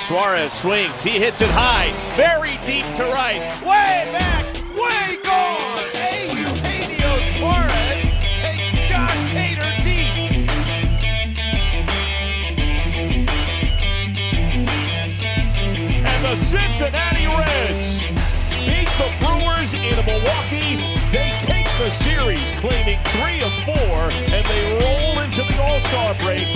Suarez swings. He hits it high, very deep to right, way back, way gone. Eugenio Suarez takes Josh Hader deep. And the Cincinnati Reds beat the Brewers in Milwaukee. They take the series, claiming 3 of 4, and they roll into the All-Star break.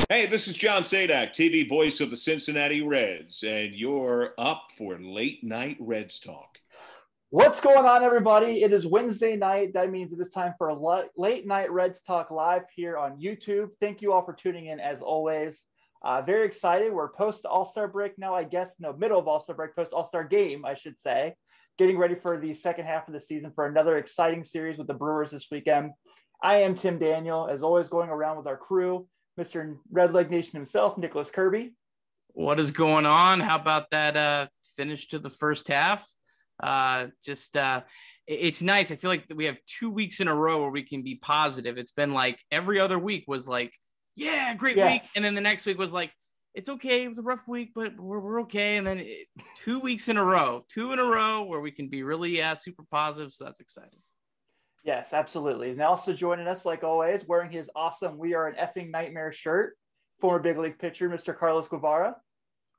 Hey, this is John Sadak, TV voice of the Cincinnati Reds, and you're up for Late Night Reds Talk. What's going on, everybody? It is Wednesday night. That means it is time for a Late Night Reds Talk live here on YouTube. Thank you all for tuning in, as always. Very excited. We're post All-Star break now, I guess. No, middle of All-Star break, post All-Star game, I should say. Getting ready for the second half of the season for another exciting series with the Brewers this weekend. I am Tim Daniel, as always, going around with our crew. Mr. Red Leg Nation himself, Nicholas Kirby. What is going on? How about that finish to the first half? It's nice. I feel like we have 2 weeks in a row where we can be positive. It's been like every other week was like, yeah, great week. And then the next week was like, it's okay. It was a rough week, but we're okay. And then 2 weeks in a row, 2 in a row where we can be really super positive. So that's exciting. Yes, absolutely. And also joining us, like always, wearing his awesome "We Are an Effing Nightmare" shirt, former big league pitcher, Mr. Carlos Guevara.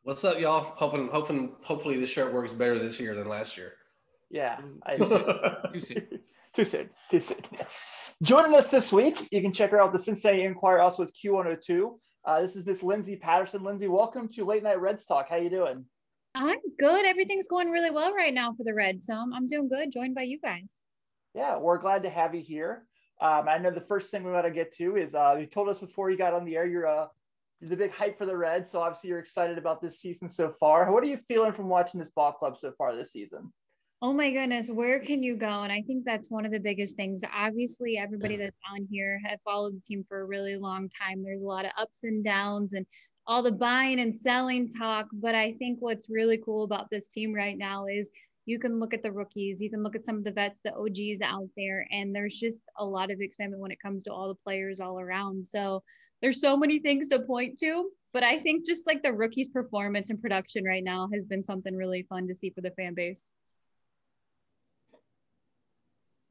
What's up, y'all? Hopefully this shirt works better this year than last year. Yeah. Too soon. Too soon. Yes. Joining us this week, you can check her out, the Cincinnati Enquirer, also with Q102. This is Miss Lindsay Patterson. Lindsay, welcome to Late Night Reds Talk. How you doing? I'm good. Everything's going really well right now for the Reds, so I'm doing good, joined by you guys. Yeah, we're glad to have you here. I know the first thing we want to get to is you told us before you got on the air you're the big hype for the Reds, so obviously you're excited about this season so far. What are you feeling from watching this ball club so far this season? Oh my goodness, where can you go? And I think that's one of the biggest things. Obviously, everybody that's on here have followed the team for a really long time. There's a lot of ups and downs and all the buying and selling talk, but I think what's really cool about this team right now is you can look at the rookies, you can look at some of the vets, the OGs out there, and there's just a lot of excitement when it comes to all the players all around. So there's so many things to point to, but I think just like the rookies' performance and production right now has been something really fun to see for the fan base.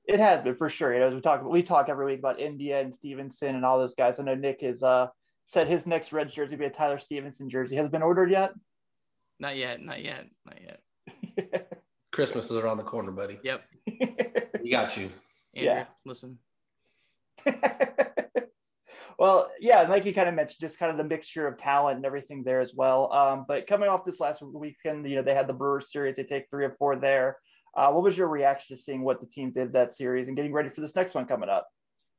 It has been, for sure. You know, we talk every week about India and Stevenson and all those guys. I know Nick has said his next Reds jersey will be a Tyler Stevenson jersey. Has it been ordered yet? Not yet. Christmas is around the corner, buddy. Yep. We got you. Andrew, yeah. Listen. Well, yeah, like you kind of mentioned, just kind of the mixture of talent and everything there as well. But coming off this last weekend, you know, they had the Brewers series. They take 3 of 4 there. What was your reaction to seeing what the team did that series and getting ready for this next one coming up?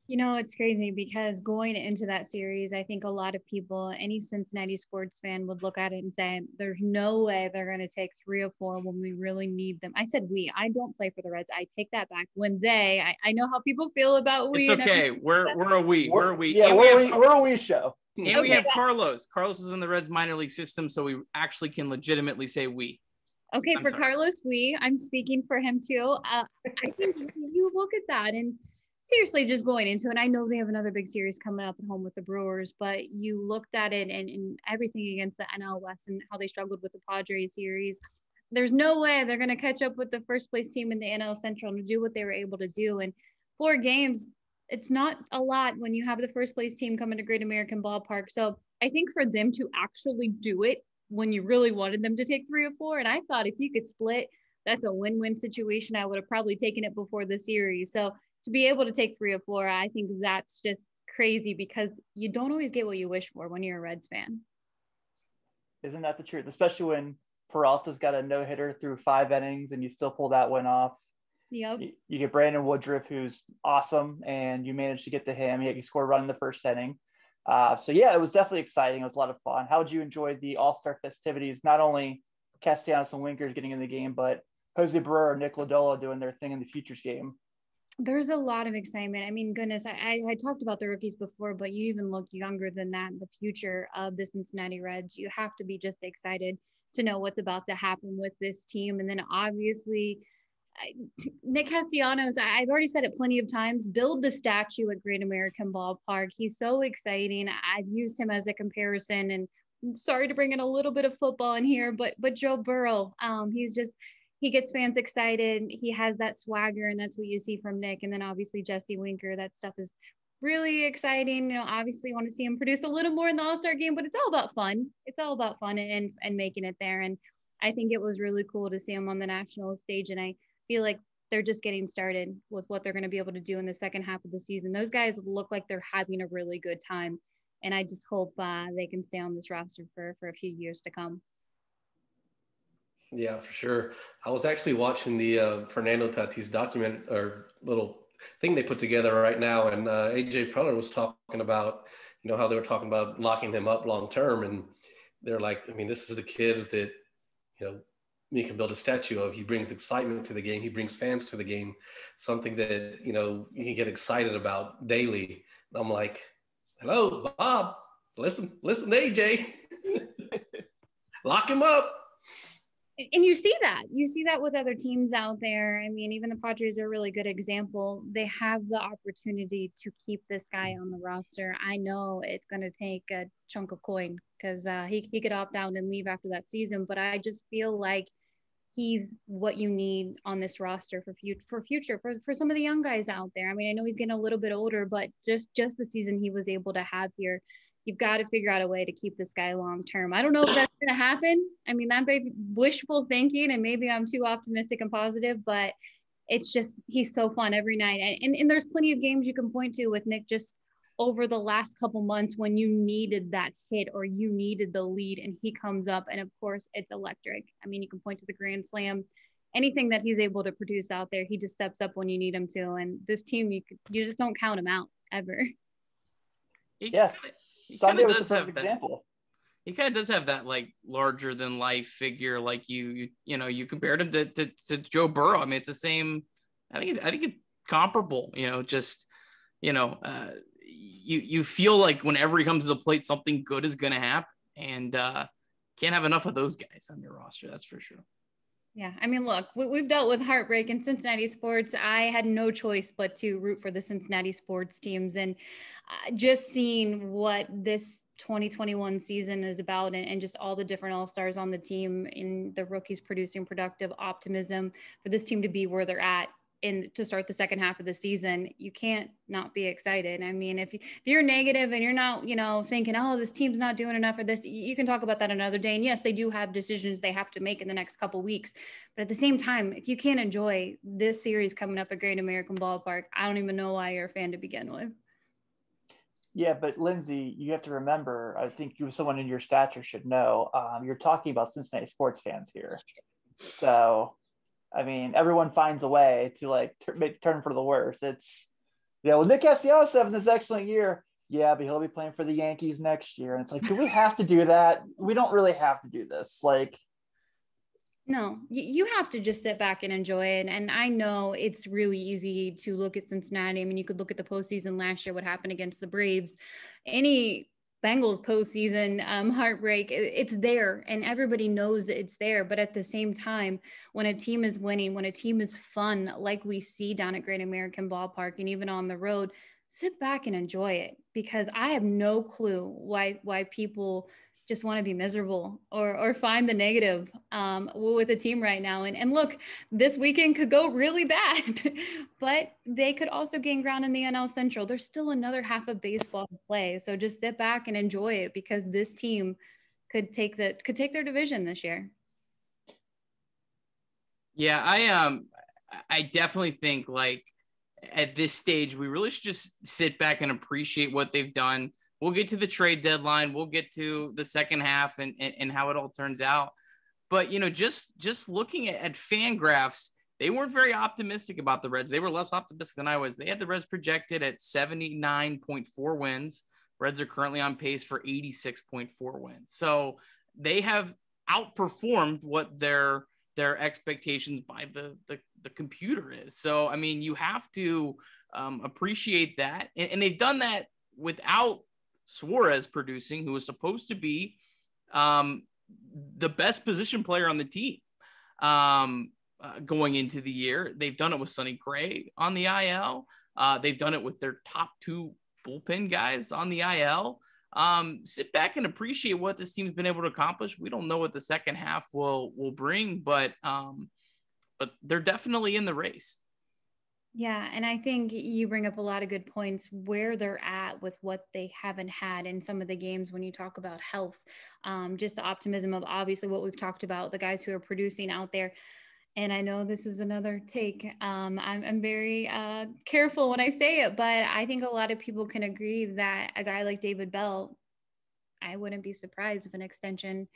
You know, it's crazy because going into that series, I think a lot of people, any Cincinnati sports fan would look at it and say, there's no way they're going to take 3 or 4 when we really need them. I said we. I don't play for the Reds. I take that back. When I know how people feel about we. It's okay. We're a we. We're a we. Yeah, we're a we show. And we have Carlos. Carlos is in the Reds minor league system, so we actually can legitimately say we. Okay, for Carlos, I'm speaking for him too. I think you look at that and seriously, just going into it, I know they have another big series coming up at home with the Brewers, but you looked at it and everything against the NL West and how they struggled with the Padres series. There's no way they're going to catch up with the first place team in the NL Central and do what they were able to do. And 4 games, it's not a lot when you have the first place team coming to Great American Ballpark. So I think for them to actually do it when you really wanted them to take 3 or 4, and I thought if you could split, that's a win-win situation. I would have probably taken it before the series. So to be able to take 3 or 4, I think that's just crazy because you don't always get what you wish for when you're a Reds fan. Isn't that the truth? Especially when Peralta's got a no-hitter through 5 innings and you still pull that one off. Yep. You get Brandon Woodruff, who's awesome, and you manage to get to him. He scored a run in the first inning. So, yeah, it was definitely exciting. It was a lot of fun. How did you enjoy the All-Star festivities? Not only Castellanos and Winkers getting in the game, but Jose Barrera and Nick Lodolo doing their thing in the Futures game. There's a lot of excitement. I mean, goodness, I talked about the rookies before, but you even look younger than that. The future of the Cincinnati Reds, you have to be just excited to know what's about to happen with this team. And then obviously, Nick Castellanos, I've already said it plenty of times, build the statue at Great American Ballpark. He's so exciting. I've used him as a comparison, and sorry to bring in a little bit of football in here, but Joe Burrow, he gets fans excited. He has that swagger, and that's what you see from Nick. And then obviously Jesse Winker, that stuff is really exciting. You know, obviously you want to see him produce a little more in the All-Star game, but it's all about fun. It's all about fun and making it there. And I think it was really cool to see him on the national stage. And I feel like they're just getting started with what they're going to be able to do in the second half of the season. Those guys look like they're having a really good time. And I just hope they can stay on this roster for a few years to come. Yeah, for sure. I was actually watching the Fernando Tatis document or little thing they put together right now, and AJ Preller was talking about, you know, how they were talking about locking him up long term, and they're like, I mean, this is the kid that, you know, you can build a statue of. He brings excitement to the game. He brings fans to the game, something that, you know, you can get excited about daily. And I'm like, hello, Bob, listen to AJ. Lock him up. And you see that with other teams out there. I mean, even the Padres are a really good example. They have the opportunity to keep this guy on the roster. I know it's going to take a chunk of coin because he could opt out and leave after that season, but I just feel like he's what you need on this roster for some of the young guys out there. I mean, I know he's getting a little bit older, but just the season he was able to have here, you've got to figure out a way to keep this guy long term. I don't know if that's going to happen. I mean, that may be wishful thinking, and maybe I'm too optimistic and positive, but it's just, he's so fun every night. And there's plenty of games you can point to with Nick just over the last couple months when you needed that hit or you needed the lead, and he comes up, and of course it's electric. I mean, you can point to the grand slam, anything that he's able to produce out there, he just steps up when you need him to. And this team, you just don't count him out ever. Yes. Sunday was a perfect example. He kind of does have that like larger than life figure, like you compared him to Joe Burrow. I mean, it's the same. I think it's comparable. You know, just you feel like whenever he comes to the plate, something good is going to happen, and can't have enough of those guys on your roster. That's for sure. Yeah, I mean, look, we've dealt with heartbreak in Cincinnati sports. I had no choice but to root for the Cincinnati sports teams, and just seeing what this 2021 season is about, and just all the different all-stars on the team, in the rookies producing productive optimism for this team to be where they're at to start the second half of the season, you can't not be excited. I mean, if you're negative and you're not, thinking, oh, this team's not doing enough for this, you can talk about that another day. And yes, they do have decisions they have to make in the next couple of weeks. But at the same time, if you can't enjoy this series coming up at Great American Ballpark, I don't even know why you're a fan to begin with. Yeah, but Lindsay, you have to remember, I think you, someone in your stature should know, you're talking about Cincinnati sports fans here. So, I mean, everyone finds a way to turn for the worse. It's, well, Nick Castellanos having this excellent year. Yeah, but he'll be playing for the Yankees next year. And it's like, do we have to do that? We don't really have to do this. No, you have to just sit back and enjoy it. And I know it's really easy to look at Cincinnati. I mean, you could look at the postseason last year, what happened against the Braves. Any Bengals postseason heartbreak, it's there, and everybody knows it's there. But at the same time, when a team is winning, when a team is fun, like we see down at Great American Ballpark and even on the road, sit back and enjoy it, because I have no clue why people just want to be miserable or find the negative with the team right now. And look, this weekend could go really bad, but they could also gain ground in the NL Central. There's still another half of baseball to play. So just sit back and enjoy it, because this team could take their division this year. Yeah, I definitely think at this stage, we really should just sit back and appreciate what they've done. We'll get to the trade deadline. We'll get to the second half and how it all turns out. But, just looking at fan graphs, they weren't very optimistic about the Reds. They were less optimistic than I was. They had the Reds projected at 79.4 wins. Reds are currently on pace for 86.4 wins. So they have outperformed what their their expectations by the computer is. So, I mean, you have to appreciate that. And they've done that without Suarez producing, who was supposed to be the best position player on the team going into the year. They've done it with Sonny Gray on the IL. They've done it with their top 2 bullpen guys on the IL. Sit back and appreciate what this team's been able to accomplish. We don't know what the second half will bring, but they're definitely in the race. Yeah, and I think you bring up a lot of good points where they're at with what they haven't had in some of the games when you talk about health. Just the optimism of obviously what we've talked about, the guys who are producing out there. And I know this is another take. I'm very careful when I say it, but I think a lot of people can agree that a guy like David Bell, I wouldn't be surprised if an extension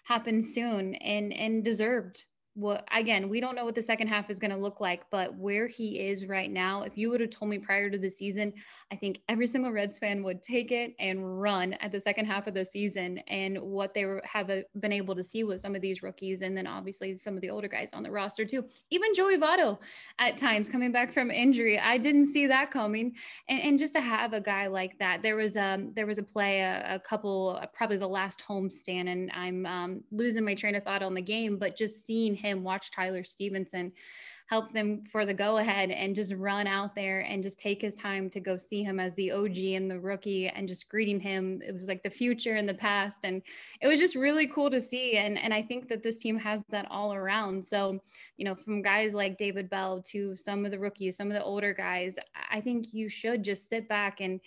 happens soon and deserved. Well, again, we don't know what the second half is going to look like, but where he is right now, if you would have told me prior to the season, I think every single Reds fan would take it and run at the second half of the season. And what they have been able to see with some of these rookies, and then obviously some of the older guys on the roster too, even Joey Votto at times coming back from injury. I didn't see that coming. And just to have a guy like that, there was a play, a couple, probably the last homestand, and I'm losing my train of thought on the game, but just seeing him watch Tyler Stevenson help them for the go ahead and just run out there and just take his time to go see him as the OG and the rookie and just greeting him. It was like the future and the past. And it was just really cool to see. And I think that this team has that all around. So, from guys like David Bell to some of the rookies, some of the older guys, I think you should just sit back and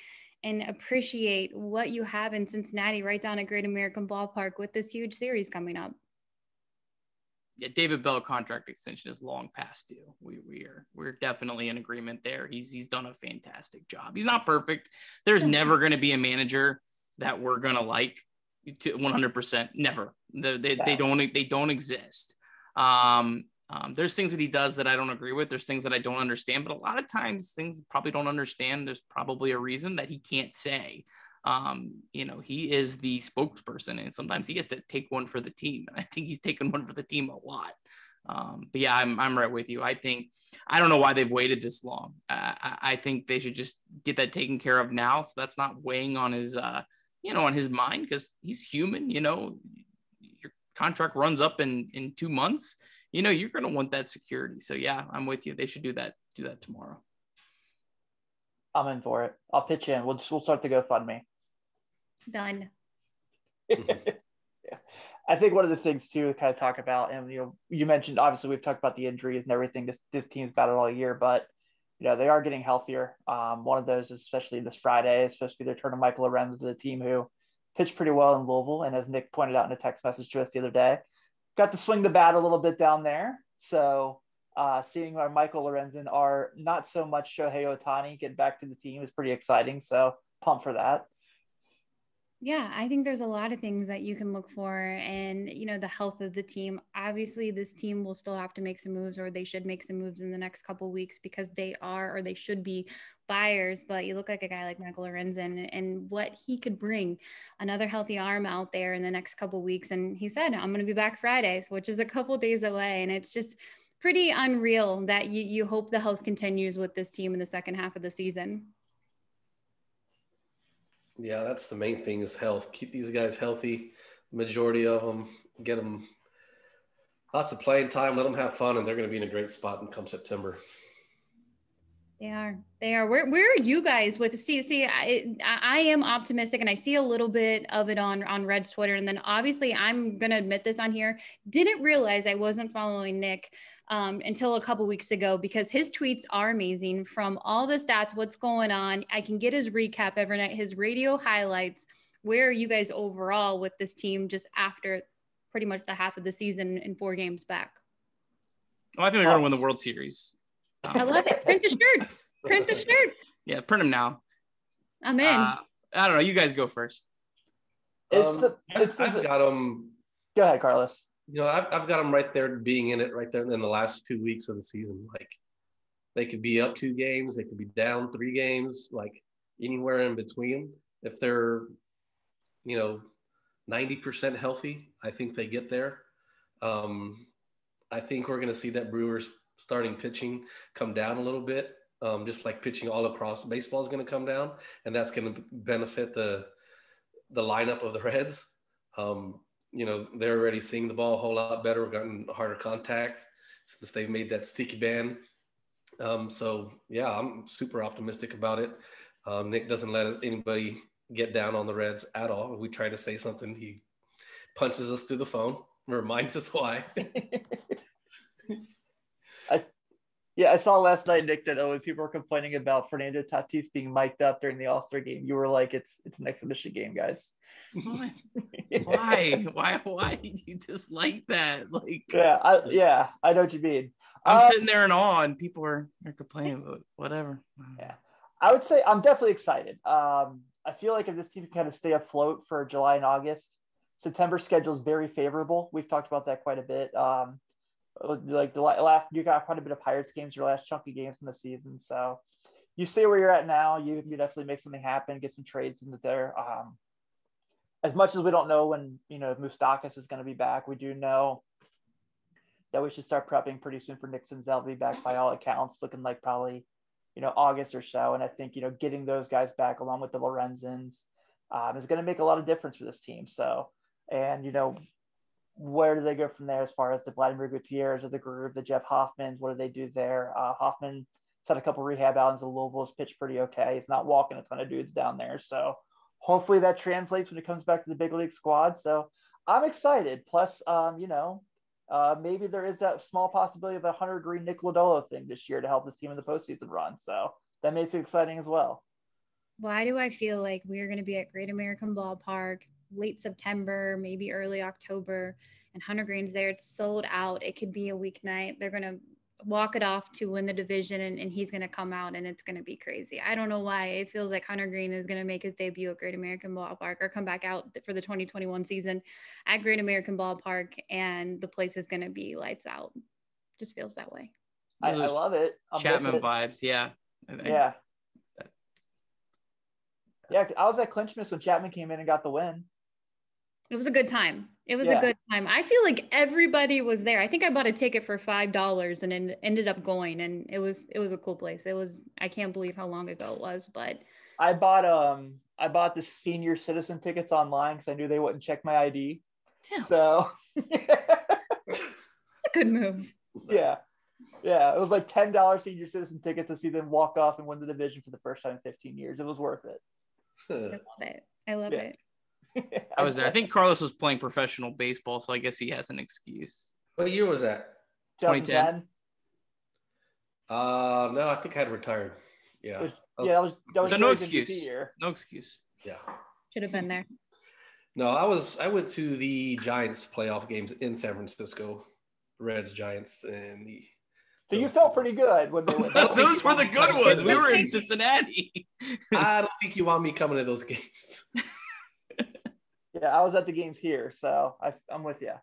appreciate what you have in Cincinnati right down at Great American Ballpark with this huge series coming up. Yeah, David Bell contract extension is long past due. We're definitely in agreement there. He's done a fantastic job. He's not perfect. There's never going to be a manager that we're going to like to 100%. Never. They don't exist. There's things that he does that I don't agree with. There's things that I don't understand, but a lot of times things probably don't understand. There's probably a reason that he can't say. He is the spokesperson, and sometimes he has to take one for the team. And I think he's taken one for the team a lot. But yeah, I'm right with you. I don't know why they've waited this long. I think they should just get that taken care of now, so that's not weighing on his, on his mind, because he's human. Your contract runs up in 2 months. You're going to want that security. So yeah, I'm with you. They should do that tomorrow. I'm in for it. I'll pitch in. We'll start the GoFundMe. Done. Yeah. I think one of the things too to kind of talk about, and you mentioned obviously we've talked about the injuries and everything this team's battled all year, but they are getting healthier. One of those, especially this Friday, is supposed to be the return of Michael Lorenzen to the team, who pitched pretty well in Louisville, and as Nick pointed out in a text message to us the other day, got to swing the bat a little bit down there. So seeing our Michael Lorenzen are not so much Shohei Ohtani get back to the team is pretty exciting. So pumped for that. Yeah, I think there's a lot of things that you can look for, and the health of the team. Obviously, this team will still have to make some moves, or they should make some moves in the next couple of weeks, because they are, or they should be, buyers. But you look like a guy like Michael Lorenzen and what he could bring, another healthy arm out there in the next couple of weeks. And he said, I'm going to be back Friday, which is a couple of days away, and it's just pretty unreal that you hope the health continues with this team in the second half of the season. Yeah, that's the main thing, is health. Keep these guys healthy, majority of them, get them lots of playing time, let them have fun, and they're going to be in a great spot come September. They are. Where are you guys with? See, I am optimistic, and I see a little bit of it on Red's Twitter. And then obviously I'm going to admit this on here. Didn't realize I wasn't following Nick until a couple weeks ago, because his tweets are amazing from all the stats, what's going on. I can get his recap every night, his radio highlights. Where are you guys overall with this team just after pretty much the half of the season and 4 games back? Well, I think they're going to win the World Series. I love it. Print the shirts. Print the shirts. Yeah, print them now. I'm in. I don't know. You guys go first. I've got them. Go ahead, Carlos. I've got them right there, being in it right there in the last 2 weeks of the season. Like, they could be up 2 games, they could be down 3 games, like anywhere in between. If they're, 90% healthy, I think they get there. I think we're going to see that Brewers starting pitching come down a little bit, just like pitching all across baseball is going to come down, and that's going to benefit the lineup of the Reds. They're already seeing the ball a whole lot better. We've gotten harder contact since they've made that sticky ban. So yeah, I'm super optimistic about it. Nick doesn't let anybody get down on the Reds at all. We try to say something, he punches us through the phone, reminds us why. I saw last night, Nick, that when people were complaining about Fernando Tatis being mic'd up during the All-Star game, you were like, it's an exhibition game, guys. Why do you dislike that? Like, I know what you mean. I'm sitting there in awe, and people are complaining about whatever. Yeah, I would say I'm definitely excited. I feel like if this team can kind of stay afloat for July and August, September schedule is very favorable. We've talked about that quite a bit. Like the last, you got quite a bit of Pirates games, your last chunky games in the season. So you stay where you're at now. You definitely make something happen, get some trades in there. As much as we don't know when, Moustakas is going to be back, we do know that we should start prepping pretty soon for Nick Senzel to be back by all accounts, looking like probably, August or so. And I think, getting those guys back along with the Lorenzens is going to make a lot of difference for this team. So, and, where do they go from there as far as the Vladimir Gutierrez of the group, the Jeff Hoffmans? What do they do there? Hoffman had a couple rehab outings in Louisville, has pitched pretty okay. He's not walking a ton of dudes down there. So hopefully that translates when it comes back to the big league squad. So I'm excited. Plus, maybe there is that small possibility of a Hunter Green Nick Lodolo thing this year to help this team in the postseason run. So that makes it exciting as well. Why do I feel like we're going to be at Great American Ballpark late September, maybe early October, and Hunter Green's there? It's sold out. It could be a weeknight. They're going to walk it off to win the division, and he's going to come out, and it's going to be crazy. I don't know why. It feels like Hunter Green is going to make his debut at Great American Ballpark or come back out for the 2021 season at Great American Ballpark, and the place is going to be lights out. Just feels that way. I love it. Chapman vibes. Yeah. Yeah. I was at Clinchmas when Chapman came in and got the win. It was a good time. A good time. I feel like everybody was there. I think I bought a ticket for $5 and then ended up going, and it was a cool place. I can't believe how long ago it was, but I bought the senior citizen tickets online because I knew they wouldn't check my ID. Damn. So it's a good move. Yeah. It was like $10 senior citizen tickets to see them walk off and win the division for the first time in 15 years. It was worth it. I love it. I was there. I think Carlos was playing professional baseball, so I guess he has an excuse. What year was that? 2010. No, I think I had retired. Yeah. That was so no excuse. No excuse. Yeah. Should have been there. No, I went to the Giants playoff games in San Francisco, Reds, Giants, and the. So you felt pretty good when they went. Those were the good ones. We were in Cincinnati. I don't think you want me coming to those games. Yeah, I was at the games here, so I'm with you.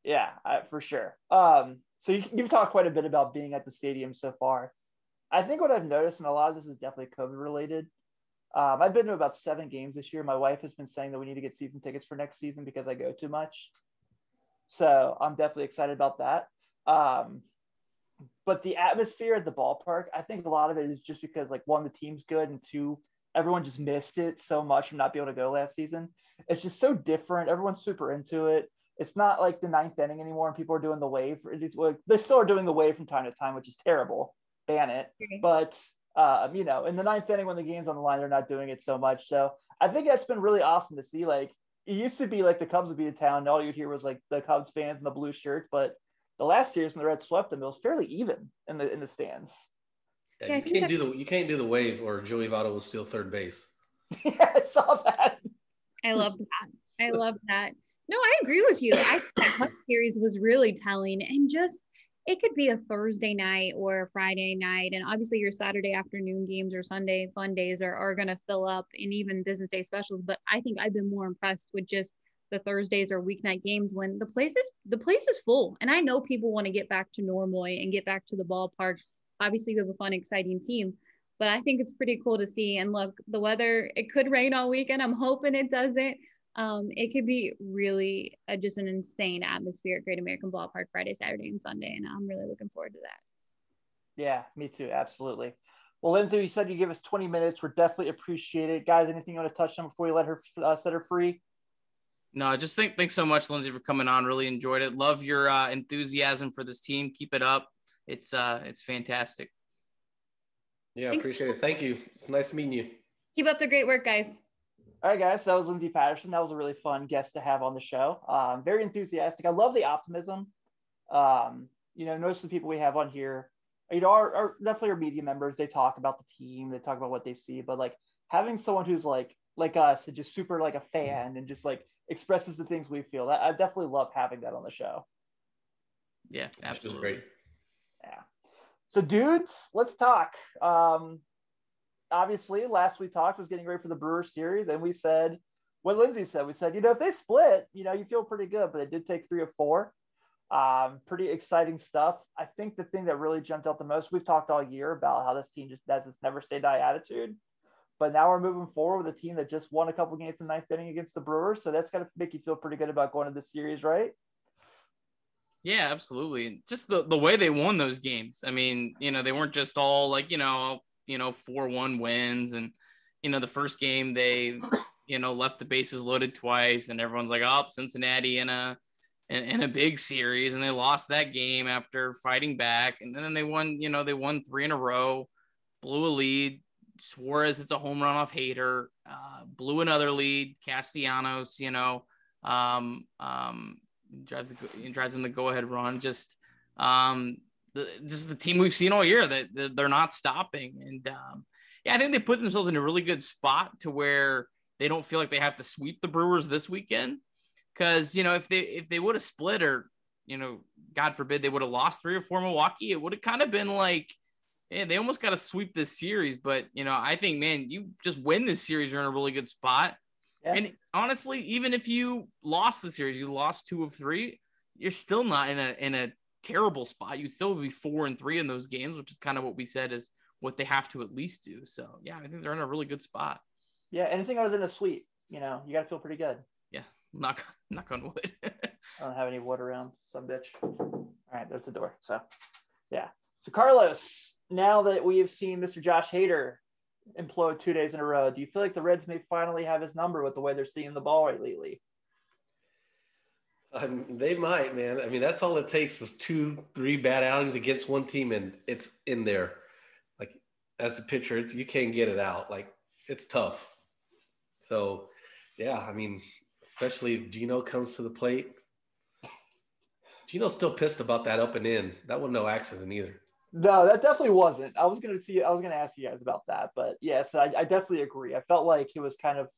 Yeah, for sure. So you've talked quite a bit about being at the stadium so far. I think what I've noticed, and a lot of this is definitely COVID related. I've been to about 7 games this year. My wife has been saying that we need to get season tickets for next season because I go too much. So I'm definitely excited about that. But the atmosphere at the ballpark, I think a lot of it is just because, like, 1, the team's good, and 2, everyone just missed it so much from not being able to go last season. It's just so different. Everyone's super into it. It's not like the 9th inning anymore and people are doing the wave. They still are doing the wave from time to time, which is terrible. Ban it. But, in the 9th inning when the game's on the line, they're not doing it so much. So I think that's been really awesome to see. Like, it used to be like the Cubs would be in town and all you'd hear was like the Cubs fans and the blue shirts. But the last series when the Reds swept them, it was fairly even in the stands. Yeah, you can't do the wave or Joey Votto will steal third base. Yeah, I saw that. I love that. No, I agree with you. I think that Cubs series was really telling, and just it could be a Thursday night or a Friday night, and obviously your Saturday afternoon games or Sunday fun days are going to fill up, and even business day specials. But I think I've been more impressed with just the Thursdays or weeknight games when the place is full. And I know people want to get back to normal and get back to the ballpark. Obviously, you have a fun, exciting team, but I think it's pretty cool to see. And look, the weather, it could rain all weekend. I'm hoping it doesn't, It could be really just an insane atmosphere at Great American Ballpark Friday, Saturday, and Sunday, and I'm really looking forward to that. Yeah, me too. Absolutely. Well, Lindsay, you said you give us 20 minutes. We're definitely appreciate it. Guys, anything you want to touch on before we let her set her free? No, just thanks so much, Lindsay, for coming on. Really enjoyed it. Love your enthusiasm for this team. Keep it up. It's fantastic. Yeah, appreciate it. Thank you. It's nice meeting you. Keep up the great work, guys. All right, guys. That was Lindsay Patterson. That was a really fun guest to have on the show. Very enthusiastic. I love the optimism. Most of the people we have on here, are definitely our media members. They talk about the team. They talk about what they see. But like having someone who's like us and just super like a fan and just like expresses the things we feel. I definitely love having that on the show. Yeah, absolutely. Great. Yeah. So dudes, let's talk. Obviously last we talked was getting ready for the Brewers series. And we said what Lindsay said, we said, if they split, you feel pretty good, but it did take 3 of 4. Pretty exciting stuff. I think the thing that really jumped out the most, we've talked all year about how this team just has this never say die attitude. But now we're moving forward with a team that just won a couple games in the 9th inning against the Brewers. So that's got to make you feel pretty good about going to this series, right? Yeah, absolutely. Just the way they won those games. I mean, they weren't just all like, 4-1 wins. And, the first game they, left the bases loaded twice and everyone's like, oh, Cincinnati in a big series. And they lost that game after fighting back. And then they won, they won 3 in a row, blew a lead. Suarez, it's a home run off Hader, blew another lead. Castellanos, drives in the go-ahead run. Just the team we've seen all year that they're not stopping. And I think they put themselves in a really good spot to where they don't feel like they have to sweep the Brewers this weekend. Because if they would have split or God forbid they would have lost 3 or 4 Milwaukee, it would have kind of been like, yeah, they almost got to sweep this series. But, I think, man, you just win this series, you're in a really good spot. Yeah. And honestly, even if you lost the series, you lost 2 of 3, you're still not in a terrible spot. You still would be 4-3 in those games, which is kind of what we said is what they have to at least do. So, yeah, I think they're in a really good spot. Yeah, anything other than a sweep, you got to feel pretty good. Yeah, knock on wood. I don't have any wood around, some bitch. All right, there's the door. So, yeah. So, Carlos, now that we have seen Mr. Josh Hader implode 2 days in a row, do you feel like the Reds may finally have his number with the way they're seeing the ball right lately? They might, man. I mean, that's all it takes is 2-3 bad outings against one team, and it's in there. Like, as a pitcher, you can't get it out. Like, it's tough. So, yeah, I mean, especially if Gino comes to the plate. Gino's still pissed about that up and in. That was no accident either. No, that definitely wasn't. I was going to ask you guys about that, but yes, I definitely agree. I felt like it was kind of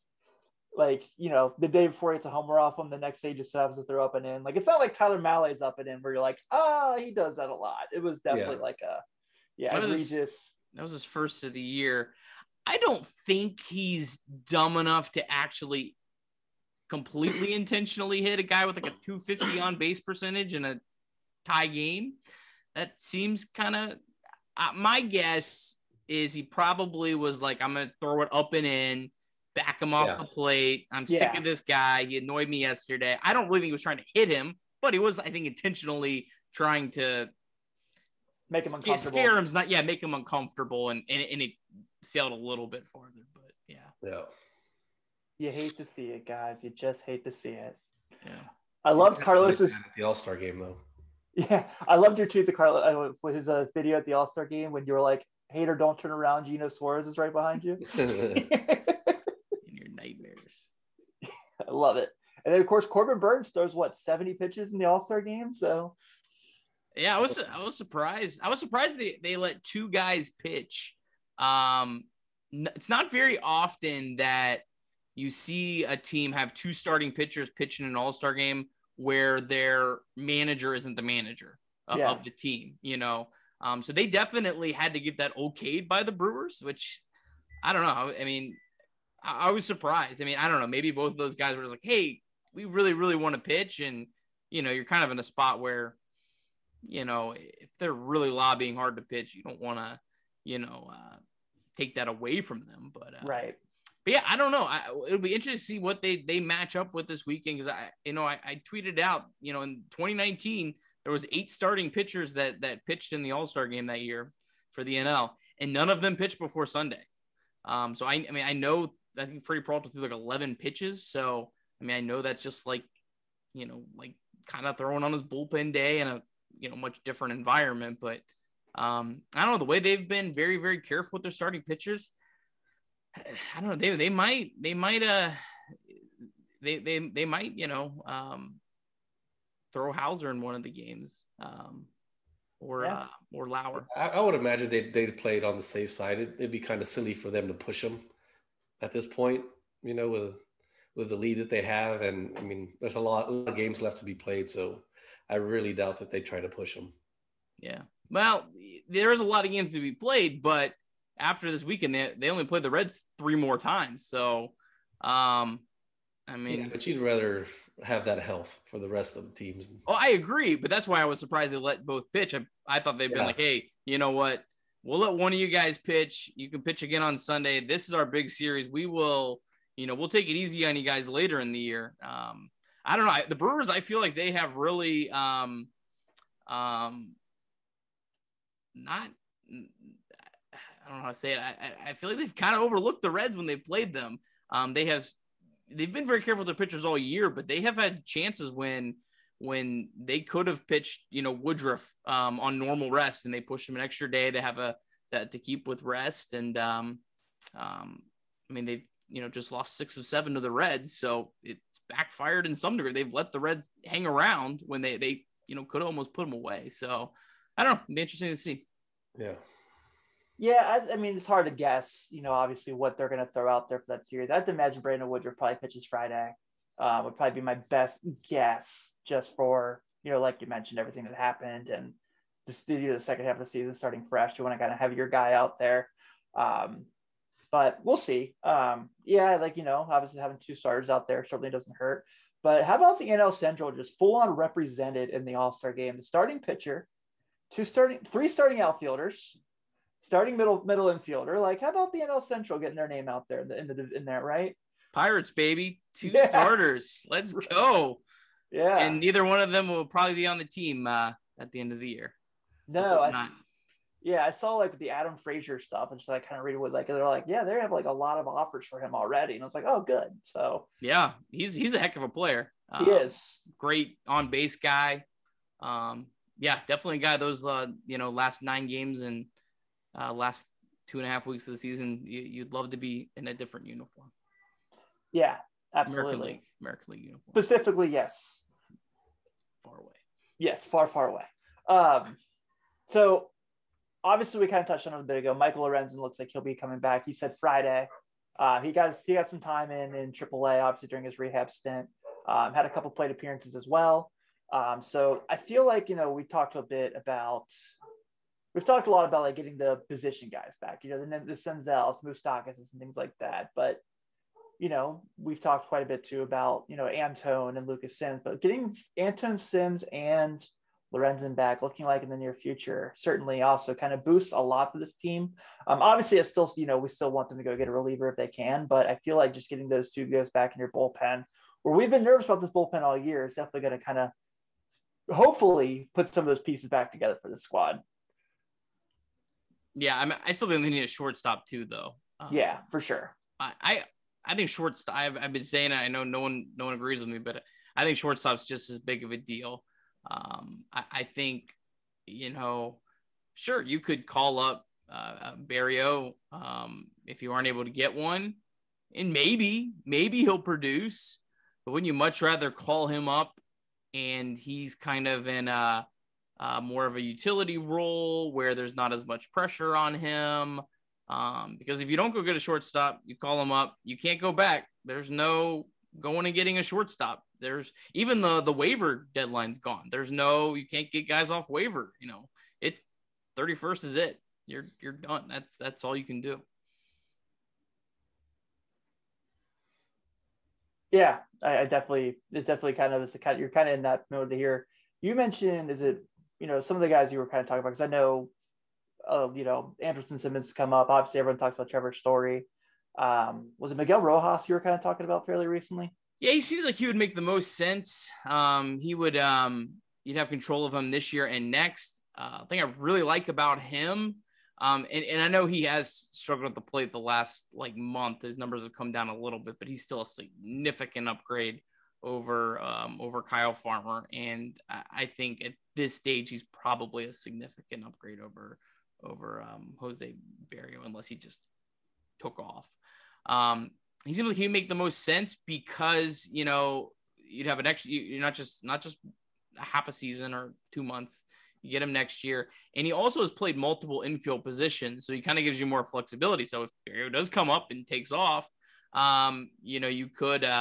like, the day before he hits a homer off him, the next day just happens to throw up and in. Like, it's not like Tyler Mallay's up and in where you're like, he does that a lot. It was definitely egregious. That was his first of the year. I don't think he's dumb enough to actually completely intentionally hit a guy with like a 250 on base percentage in a tie game. That seems kind of my guess is he probably was like, I'm going to throw it up and in, back him off the plate. I'm sick of this guy. He annoyed me yesterday. I don't really think he was trying to hit him, but he was, I think, intentionally trying to make him uncomfortable. Scare him, make him uncomfortable, and it sailed a little bit farther. But yeah. You hate to see it, guys. You just hate to see it. Yeah. I loved Carlos's at the All-Star game though. Yeah, I loved your tweet, Carlos, with his video at the All-Star game when you were like, "Hater, don't turn around. Gino Suarez is right behind you." In your nightmares. I love it. And then of course Corbin Burns throws 70 pitches in the All-Star game. So yeah, I was surprised. I was surprised they let 2 guys pitch. It's not very often that you see a team have 2 starting pitchers pitch in an All-Star game where their manager isn't the manager of the team, so they definitely had to get that okayed by the Brewers, which I don't know. I mean, I was surprised. I mean, I don't know. Maybe both of those guys were just like, hey, we really, really want to pitch. And, you're kind of in a spot where, if they're really lobbying hard to pitch, you don't want to, take that away from them. But right. But yeah, I don't know. It'll be interesting to see what they match up with this weekend, because I tweeted out, in 2019 there was 8 starting pitchers that pitched in the All-Star game that year for the NL, and none of them pitched before Sunday. So I think Freddie Peralta threw like 11 pitches. So I know that's just like kind of throwing on his bullpen day in a much different environment. But I don't know, the way they've been very, very careful with their starting pitchers. I don't know. They might throw Hauser in one of the games, or Lauer. I would imagine they'd play it on the safe side. It'd be kind of silly for them to push them at this point, with the lead that they have. And there's a lot of games left to be played, so I really doubt that they try to push them. Yeah. Well, there is a lot of games to be played, but after this weekend, they only played the Reds 3 more times. So, but you'd rather have that health for the rest of the teams. Oh, I agree, but that's why I was surprised they let both pitch. I thought they'd been like, hey, you know what? We'll let one of you guys pitch. You can pitch again on Sunday. This is our big series. We will, we'll take it easy on you guys later in the year. I don't know. The Brewers, I feel like they have really not. I don't know how to say it. I feel like they've kind of overlooked the Reds when they've played them. They've been very careful with their pitchers all year, but they have had chances when they could have pitched, Woodruff on normal rest, and they pushed him an extra day to have to keep with rest. And they just lost 6 of 7 to the Reds, so it's backfired in some degree. They've let the Reds hang around when they could almost put them away. So I don't know. It'd be interesting to see. Yeah. Yeah, it's hard to guess, obviously what they're going to throw out there for that series. I have to imagine Brandon Woodruff probably pitches Friday. Would probably be my best guess, just for, like you mentioned, everything that happened, and just the second half of the season starting fresh. You want to kind of have your guy out there. But we'll see. Obviously having 2 starters out there certainly doesn't hurt. But how about the NL Central just full on represented in the All-Star game? The starting pitcher, 3 starting outfielders, starting middle infielder. Like, how about the NL Central getting their name out there in there, right? Pirates, baby, 2 starters. Let's go. Yeah. And neither one of them will probably be on the team at the end of the year. No, I saw like the Adam Frazier stuff, and just kind of read it was like, they're like, yeah, they have like a lot of offers for him already, and I was like, oh, good. So yeah, he's a heck of a player. He is great on base guy. Definitely a guy. Those last 9 games and last 2.5 weeks of the season, you'd love to be in a different uniform. Yeah, absolutely. American League uniform. Specifically, yes. Far away. Yes, far, far away. So obviously we kind of touched on it a bit ago. Michael Lorenzen looks like he'll be coming back. He said Friday. He got some time in AAA, obviously during his rehab stint. Had a couple plate appearances as well. So I feel like, we've talked a lot about like getting the position guys back, the Senzels, Moustakas, and things like that. But, we've talked quite a bit too about, Antone and Lucas Sims, but getting Antone, Sims, and Lorenzen back looking like in the near future certainly also kind of boosts a lot for this team. Obviously it's still, we still want them to go get a reliever if they can, but I feel like just getting those 2 guys back in your bullpen, where we've been nervous about this bullpen all year, is definitely going to kind of hopefully put some of those pieces back together for the squad. Yeah, I still think they need a shortstop too, though. Yeah, for sure. I think shortstop. I've been saying it. I know no one agrees with me, but I think shortstop's just as big of a deal. I think, sure, you could call up Barrio if you aren't able to get one, and maybe he'll produce. But wouldn't you much rather call him up and he's kind of in more of a utility role where there's not as much pressure on him? Because if you don't go get a shortstop, you call him up, you can't go back. There's no going and getting a shortstop. There's even the waiver deadline's gone. You can't get guys off waiver. 31st is it. You're done. That's all you can do. Yeah, it definitely kind of is you're kind of in that mode to hear. You mentioned, is it, some of the guys you were kind of talking about, because I know, Anderson Simmons come up. Obviously, everyone talks about Trevor Story. Was it Miguel Rojas you were kind of talking about fairly recently? Yeah, he seems like he would make the most sense. He would you'd have control of him this year and next. Thing I really like about him, and I know he has struggled at the plate the last like month. His numbers have come down a little bit, but he's still a significant upgrade over Kyle Farmer. And I think at this stage he's probably a significant upgrade over Jose Barrio, unless he just took off. He seems like he'd make the most sense because, you know, you'd have an extra, you're not just a half a season or 2 months. You get him next year. And he also has played multiple infield positions. So he kind of gives you more flexibility. So if Barrio does come up and takes off, you know, you could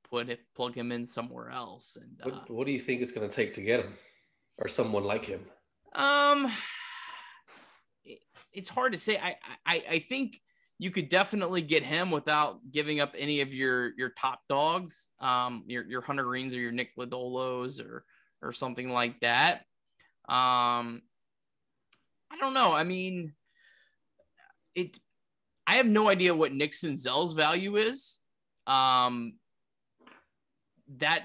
plug him in somewhere else. And what do you think it's going to take to get him or someone like him? It's hard to say. I think you could definitely get him without giving up any of your top dogs, your Hunter Greens or your Nick Lodolos or something like that. I don't know. I mean, I have no idea what Nick Senzel's value is. That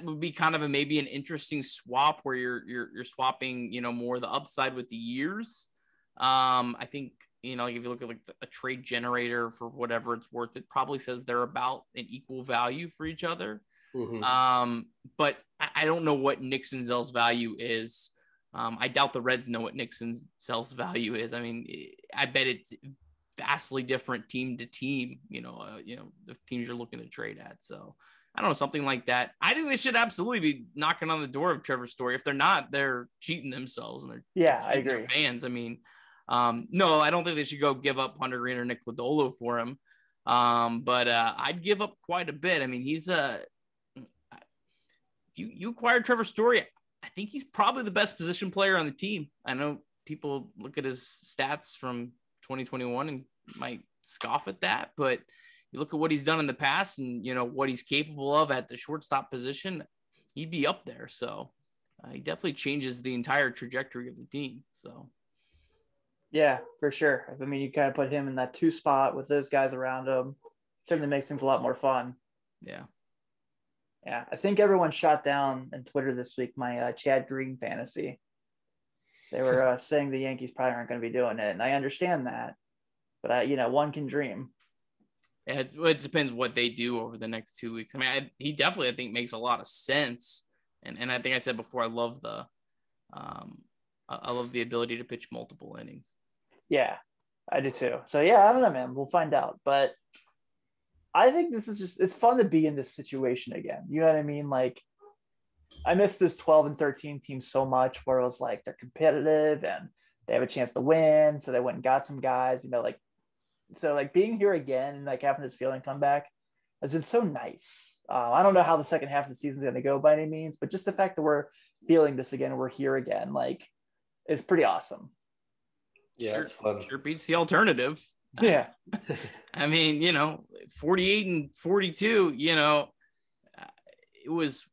would be kind of maybe an interesting swap where you're swapping, you know, more the upside with the years. I think, you know, like if you look at like a trade generator for whatever it's worth, it probably says they're about an equal value for each other. Mm-hmm. But I don't know what Nick Senzel's value is. I doubt the Reds know what Nick Senzel's value is. I mean, I bet it's vastly different team to team, you know, the teams you're looking to trade at. So I don't know, something like that. I think they should absolutely be knocking on the door of Trevor Story. If they're not, they're cheating themselves and I agree. Fans. I mean, no, I don't think they should go give up Hunter Green or Nick Lodolo for him. But I'd give up quite a bit. I mean, you acquired Trevor Story. I think he's probably the best position player on the team. I know people look at his stats from 2021 and might scoff at that, but you look at what he's done in the past and, you know, what he's capable of at the shortstop position, he'd be up there. So he definitely changes the entire trajectory of the team. So. Yeah, for sure. I mean, you kind of put him in that 2 spot with those guys around him. Certainly makes things a lot more fun. Yeah. Yeah. I think everyone shot down on Twitter this week my Chad Green fantasy. They were saying the Yankees probably aren't going to be doing it. And I understand that. But, you know, one can dream. Yeah, it depends what they do over the next 2 weeks. I mean, he definitely, I think, makes a lot of sense. And I think I said before, I love the ability to pitch multiple innings. Yeah, I do too. So, yeah, I don't know, man. We'll find out. But I think this is just – it's fun to be in this situation again. You know what I mean? Like, I miss this 12 and 13 team so much where it was like they're competitive and they have a chance to win. So they went and got some guys, you know, like – so like being here again and like having this feeling come back has been so nice. I don't know how the second half of the season is going to go by any means, but just the fact that we're feeling this again, we're here again, like it's pretty awesome. Yeah, it's fun. Sure beats the alternative. Yeah. I mean, you know, 48 and 42, you know, it was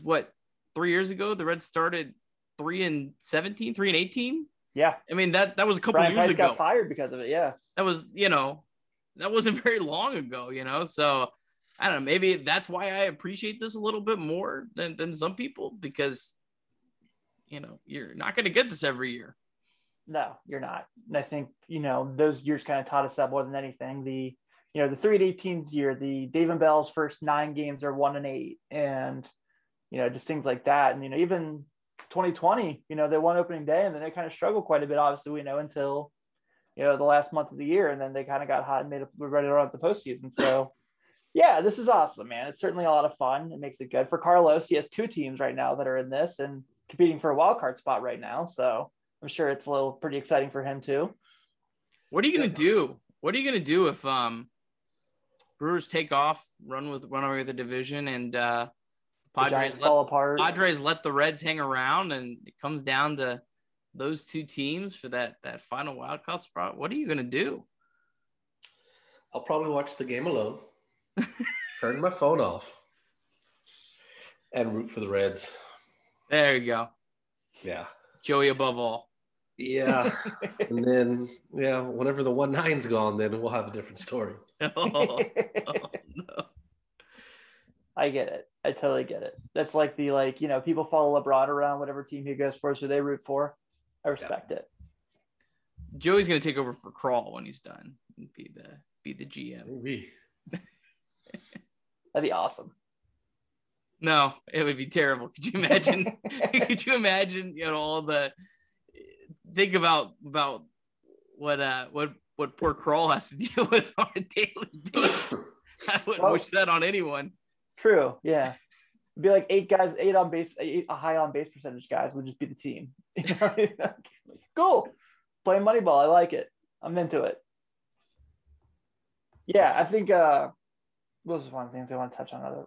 what, 3 years ago, the Reds started 3 and 17, 3 and 18. Yeah. I mean, that was a couple Brian years Price ago. got fired because of it. Yeah. That was, you know, that wasn't very long ago, you know? So I don't know, maybe that's why I appreciate this a little bit more than some people, because, you know, you're not going to get this every year. No, you're not. And I think, you know, those years kind of taught us that more than anything. The 3 and 18 year, the David Bell's first 9 games are 1 and 8, and, you know, just things like that. And, you know, even 2020, you know, they won opening day and then they kind of struggled quite a bit, obviously, we know, until, you know, the last month of the year. And then they kind of got hot and we're ready to run up the postseason. So yeah, this is awesome, man. It's certainly a lot of fun. It makes it good for Carlos. He has 2 teams right now that are in this and competing for a wild card spot right now. So I'm sure it's a little pretty exciting for him too. What are you going to do? What are you going to do if Brewers take off, run over the division, and Padres let the Reds hang around, and it comes down to those 2 teams for that final wild card spot? What are you going to do? I'll probably watch the game alone, turn my phone off, and root for the Reds. There you go. Yeah. Joey above all. Yeah. And then, whenever the 1-9's gone, then we'll have a different story. Oh, no. I get it. I totally get it. That's like people follow LeBron around whatever team he goes for, so they root for. I respect it. Joey's gonna take over for Crawl when he's done. Be the GM. Maybe. That'd be awesome. No, it would be terrible. Could you imagine? Could you imagine? All the think about what poor Crawl has to deal with on a daily basis. I wouldn't wish that on anyone. True. Yeah. It'd be like 8 guys, 8 on base, 8 high on base percentage guys would just be the team. Cool. Playing Moneyball. I like it. I'm into it. Yeah, I think those are one of the things I want to touch on.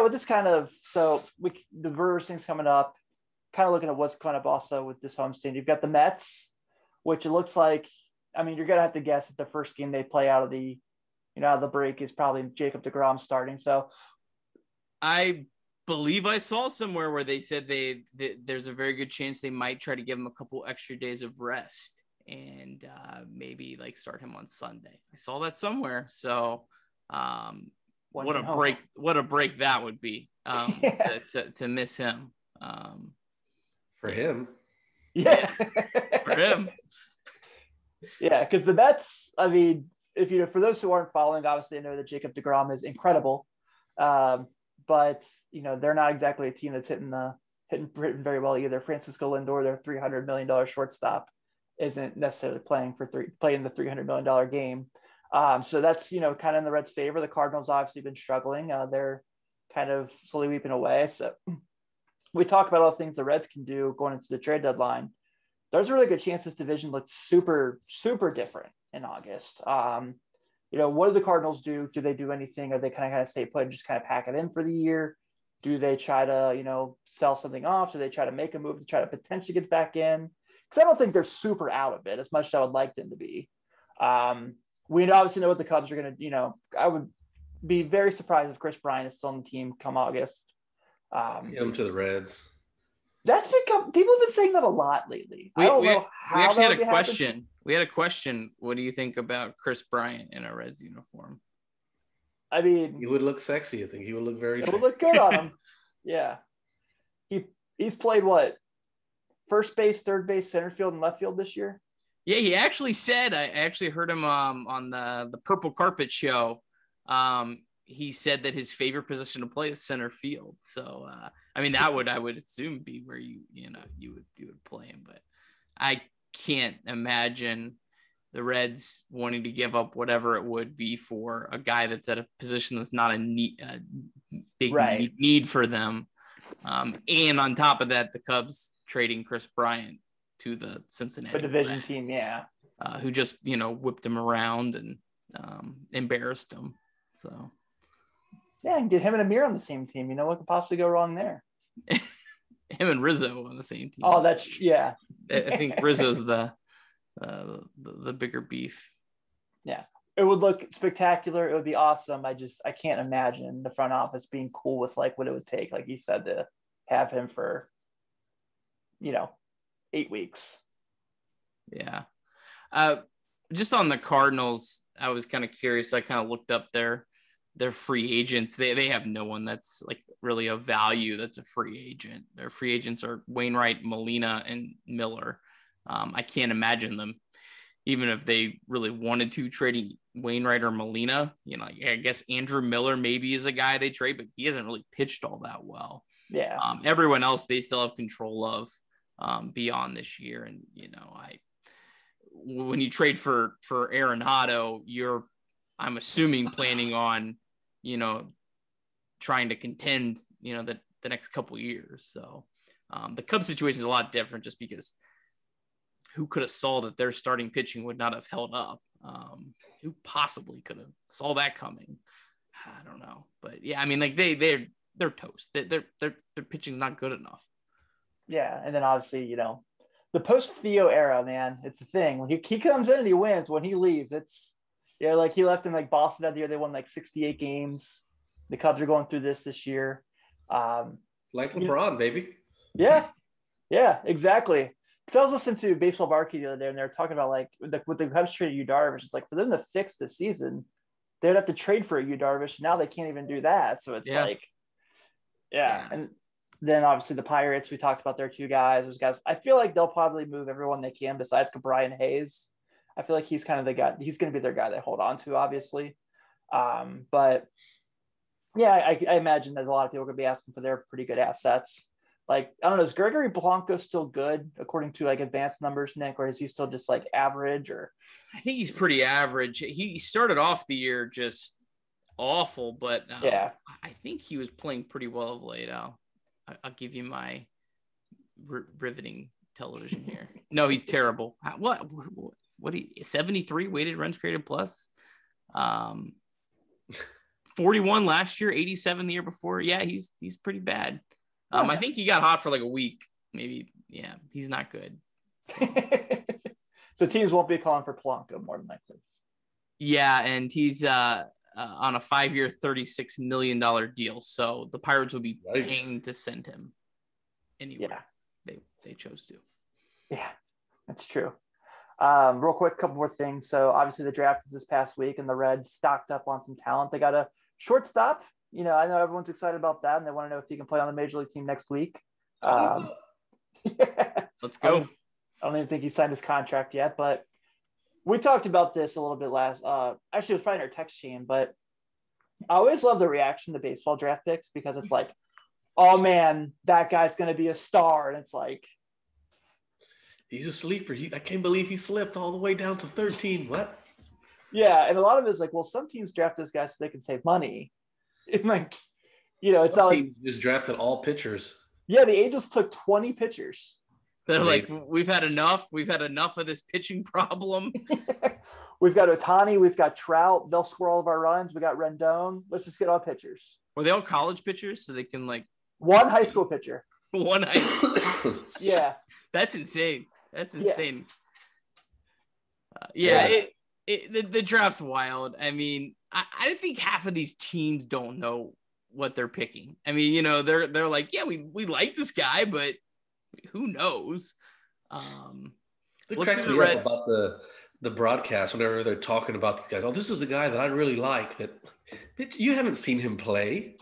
With this kind of the Brewers thing's coming up. Kind of looking at what's coming up also with this homestand. You've got the Mets, which it looks like. I mean, you're gonna have to guess that the first game they play out of the break is probably Jacob deGrom starting. So I believe I saw somewhere where they said there's a very good chance they might try to give him a couple extra days of rest and maybe start him on Sunday. I saw that somewhere. So what a break that would be to miss him. For him. Yeah. For him. Yeah, because the Mets, I mean, for those who aren't following, obviously I know that Jacob deGrom is incredible. But they're not exactly a team that's hitting very well either. Francisco Lindor, their $300 million shortstop, isn't necessarily playing the $300 million game. So that's kind of in the Reds' favor. The Cardinals obviously been struggling. They're kind of slowly weeping away. So we talk about all the things the Reds can do going into the trade deadline. There's a really good chance this division looks super, super different in August. What do the Cardinals do? Do they do anything? Or they kind of stay put and just kind of pack it in for the year? Do they try to, sell something off? Do they try to make a move to try to potentially get back in? Because I don't think they're super out of it as much as I would like them to be. We obviously know what the Cubs are going to, I would be very surprised if Chris Bryant is still on the team come August. Give him to the Reds. That's become, people have been saying that a lot lately. I don't know how we actually had a question. We had a question. What do you think about Chris Bryant in a Reds uniform? I mean, he would look sexy. I think he would look very. It would look good on him. Yeah, he's played what? First base, third base, center field, and left field this year. Yeah, he actually said. I actually heard him on the Purple Carpet show. He said that his favorite position to play is center field. So I mean, that would I would assume be where you would play him, but I can't imagine the Reds wanting to give up whatever it would be for a guy that's at a position that's not a big need for them. And on top of that, the Cubs trading Chris Bryant to the Cincinnati division Reds, team, who just whipped him around and embarrassed him. So yeah, and get him and Amir on the same team. What could possibly go wrong there? Him and Rizzo on the same team. Oh, that's yeah. I think Rizzo's the bigger beef. Yeah, it would look spectacular. It would be awesome. I can't imagine the front office being cool with what it would take, like you said, to have him for 8 weeks. Yeah. Just on the Cardinals, I was kind of curious. I kind of looked up their free agents. They have no one that's really of value that's a free agent. Their free agents are Wainwright, Molina, and Miller. I can't imagine them, even if they really wanted to, trading Wainwright or Molina. I guess Andrew Miller maybe is a guy they trade, but he hasn't really pitched all that well. Yeah. Everyone else they still have control of beyond this year. And when you trade for Arenado, I'm assuming planning on trying to contend the next couple of years. So the Cubs situation is a lot different, just because who could have saw that their starting pitching would not have held up? Who possibly could have saw that coming? I don't know, but yeah, I mean, they're toast. Their pitching's not good enough. Yeah, and then obviously the post Theo era, man, it's a thing. When he comes in and he wins, when he leaves, it's he left in Boston that year. They won 68 games. The Cubs are going through this year. Like LeBron, baby. Yeah, exactly. because I was listening to Baseball Barkey the other day, and they were talking about like with the Cubs traded Yu Darvish. It's like for them to fix the season, they'd have to trade for a Yu Darvish. Now they can't even do that. So it's and then obviously the Pirates. We talked about their two guys. Those guys. I feel like they'll probably move everyone they can besides Brian Hayes. I feel like he's kind of the guy. He's going to be their guy they hold on to, obviously. But yeah, I imagine that a lot of people are going to be asking for their pretty good assets. Like, I don't know, is Gregory Blanco still good according to like advanced numbers, Nick, or is he still just like average? Or I think he's pretty average. He started off the year just awful, but I think he was playing pretty well of late. I'll give you my riveting television here. No, he's terrible. What 73 weighted runs created plus? 41 last year, 87 the year before. Yeah, he's pretty bad. I think he got hot for like a week, maybe. Yeah, he's not good. So teams won't be calling for Polanco more than likely. Yeah, and he's on a 5-year, $36 million deal. So the Pirates will be paying to send him anywhere they chose to. Yeah, that's true. Real quick, couple more things. So obviously the draft is this past week, and the Reds stocked up on some talent. They got a shortstop. I know everyone's excited about that, and they want to know if he can play on the major league team next week. Let's go. I don't even think he signed his contract yet, but we talked about this a little bit last. Actually, it was probably in our text chain, but I always love the reaction to baseball draft picks because it's like, oh man, that guy's going to be a star, and it's like, he's a sleeper. I can't believe he slipped all the way down to 13. What? Yeah, and a lot of it is like, well, some teams draft those guys so they can save money. And like, it's not like just drafted all pitchers. Yeah, the Angels took 20 pitchers. They're like, we've had enough. We've had enough of this pitching problem. We've got Ohtani. We've got Trout. They'll score all of our runs. We got Rendon. Let's just get all pitchers. Were they all college pitchers so they can like one high school pitcher? One high school. Yeah, that's insane. That's insane. The draft's wild. I mean, I think half of these teams don't know what they're picking. I mean, they're like, yeah, we like this guy, but who knows? It cracks me up about the broadcast whenever they're talking about these guys. Oh, this is a guy that I really like. That you haven't seen him play.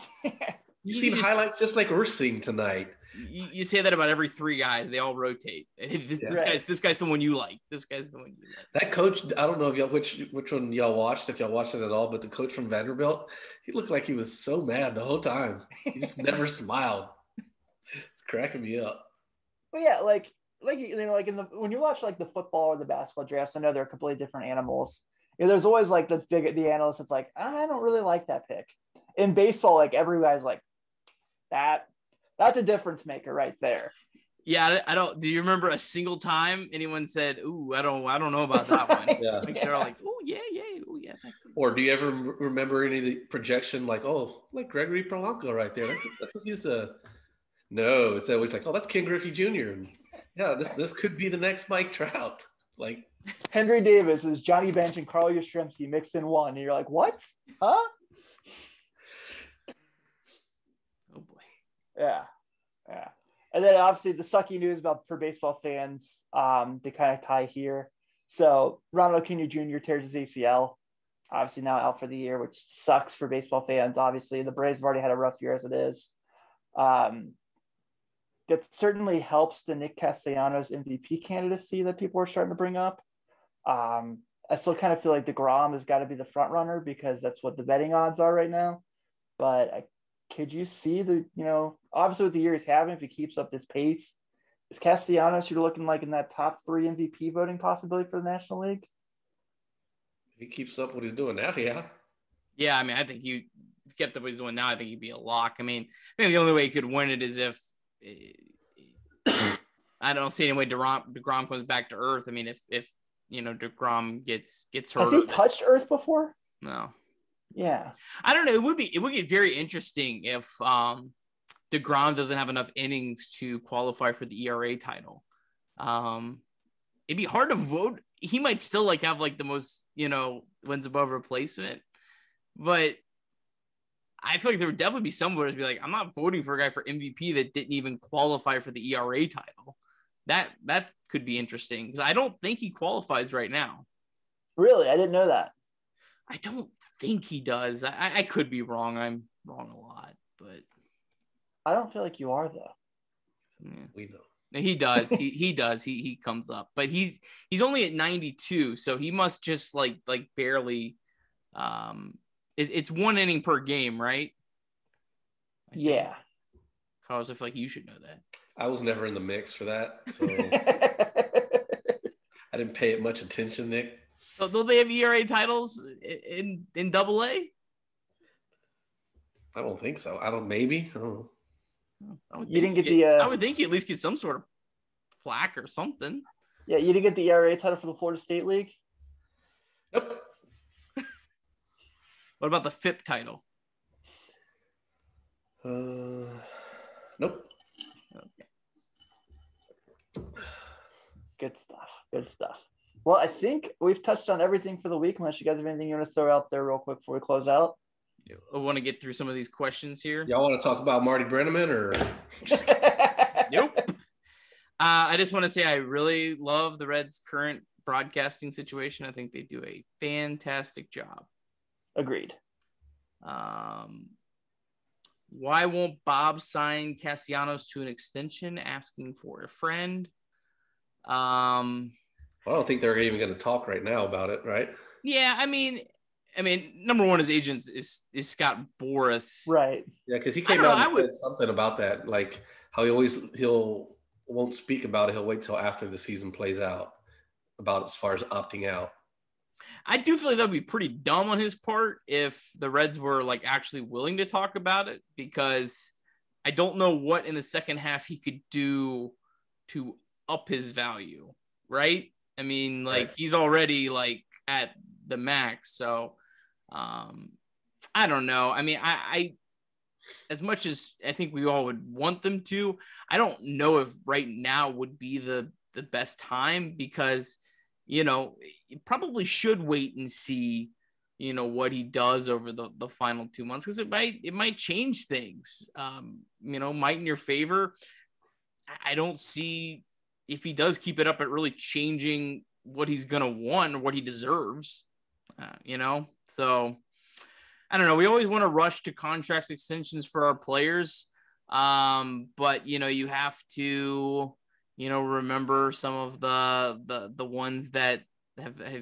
You've seen highlights just like we're seeing tonight. You say that about every 3 guys. They all rotate. This guy's the one you like. This guy's the one you like. That coach, I don't know if y'all which one y'all watched, if y'all watched it at all, but the coach from Vanderbilt, he looked like he was so mad the whole time. He just never smiled. It's cracking me up. Well, yeah, like when you watch like the football or the basketball drafts, I know they're completely different animals. There's always like the analyst that's like, I don't really like that pick. In baseball, like every guy's like that's a difference maker right there. Yeah, I don't. Do you remember a single time anyone said, "Ooh, I don't know about that one"? Yeah, they're all like, "Ooh, yeah, ooh, yeah." Or do you ever remember any of the projection, like Gregory Polanco right there? That's what he's a. No, it's always like, oh, that's Ken Griffey Jr. And yeah, this could be the next Mike Trout. Like Henry Davis is Johnny Bench and Carl Yastrzemski mixed in one, and you're like, what? Huh? Oh boy. Yeah. And then obviously the sucky news for baseball fans to kind of tie here. So Ronald Acuna Jr. tears his ACL, obviously now out for the year, which sucks for baseball fans. Obviously the Braves have already had a rough year as it is. It certainly helps the Nick Castellanos MVP candidacy that people are starting to bring up. I still kind of feel like DeGrom has got to be the front runner because that's what the betting odds are right now. But could you see obviously with the year he's having, if he keeps up this pace, is Castellanos you're looking like in that top 3 MVP voting possibility for the National League? If he keeps up what he's doing now, yeah. Yeah, I mean, I think he kept up what he's doing now. I think he'd be a lock. I mean, the only way he could win it is if I don't see any way DeGrom comes back to earth. I mean, if DeGrom gets hurt. Has he touched earth before? No. Yeah. I don't know. It would get very interesting if DeGrom doesn't have enough innings to qualify for the ERA title. It'd be hard to vote. He might still have the most, wins above replacement, but I feel like there would definitely be some voters be like, I'm not voting for a guy for MVP that didn't even qualify for the ERA title. That could be interesting because I don't think he qualifies right now. Really? I didn't know that. I don't think he does. I could be wrong. I'm wrong a lot, but I don't feel like you are though. Yeah. We know. He does. He does. He comes up, but he's only at 92, so he must just like barely. It's 1 inning per game, right? Yeah. Carlos, I feel like you should know that. I was never in the mix for that, so I didn't pay it much attention, Nick. So don't they have ERA titles in Double A? I don't think so. Maybe. I don't know. You didn't get the. I would think you at least get some sort of plaque or something. Yeah, you didn't get the ERA title for the Florida State League. Nope. What about the FIP title? Nope. Okay. Good stuff. Well, I think we've touched on everything for the week, unless you guys have anything you want to throw out there real quick before we close out. I want to get through some of these questions here. Y'all want to talk about Marty Brenneman or? Nope. I just want to say I really love the Reds' current broadcasting situation. I think they do a fantastic job. Agreed. Why won't Bob sign Castellanos to an extension? Asking for a friend. I don't think they're even going to talk right now about it, right? Yeah, I mean, number one, his agent is Scott Boras, right? Yeah, because he came out and said something about that, like how he'll won't speak about it. He'll wait till after the season plays out about as far as opting out. I do feel like that would be pretty dumb on his part if the Reds were like actually willing to talk about it, because I don't know what in the second half he could do to up his value, right? I mean, like he's already like at the max. So I don't know. I mean, I as much as I think we all would want them to, I don't know if right now would be the best time, because, you know, you probably should wait and see, you know, what he does over the final 2 months, because it might change things, you know, might in your favor. I don't see, if he does keep it up, it really changing what he's going to want or what he deserves, you know? So I don't know. We always want to rush to contract extensions for our players. But, you know, you have to, you know, remember some of the ones that